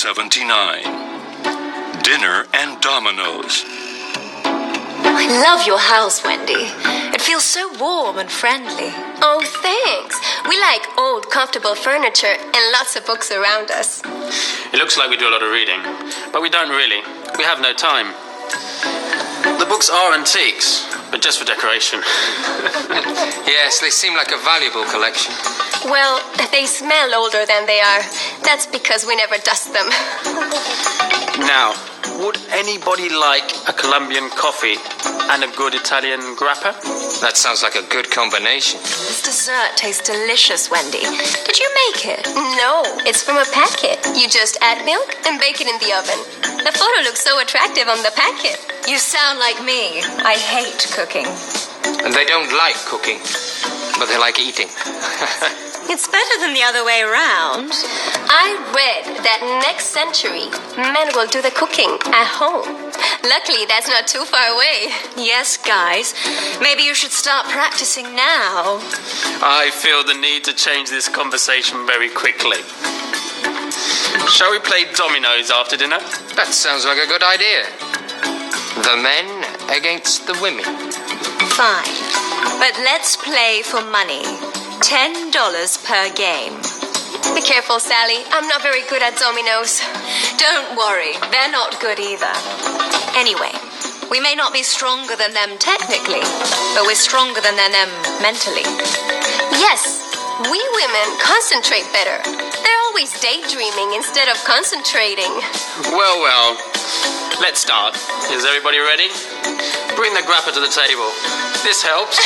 $1.79. Dinner and Dominos. I love your house, Wendy. It feels so warm and friendly. Oh, thanks. We like old, comfortable furniture and lots of books around us. It looks like we do a lot of reading, but we don't really. We have no time. The books are antiques, but just for decoration. Yes, they seem like a valuable collection. Well, they smell older than they are. That's because we never dust them. Now, would anybody like a Colombian coffee and a good Italian grappa? That sounds like a good combination. This dessert tastes delicious, Wendy. Did you make it? No, it's from a packet. You just add milk and bake it in the oven. The photo looks so attractive on the packet. You sound like me. I hate cooking. And they don't like cooking, but they like eating. It's better than the other way around. I read that next century, men will do the cooking at home. Luckily, that's not too far away. Yes, guys. Maybe you should start practicing now. I feel the need to change this conversation very quickly. Shall we play Dominos after dinner? That sounds like a good idea. The men against the women. Fine. But let's play for money. $10 per game. Be careful, Sally. I'm not very good at Dominos. Don't worry, they're not good either. Anyway, we may not be stronger than them technically, but we're stronger than them mentally. Yes, we women concentrate better. They're always daydreaming instead of concentrating. Well, let's start. Is everybody ready? Bring the grappa to the table. This helps.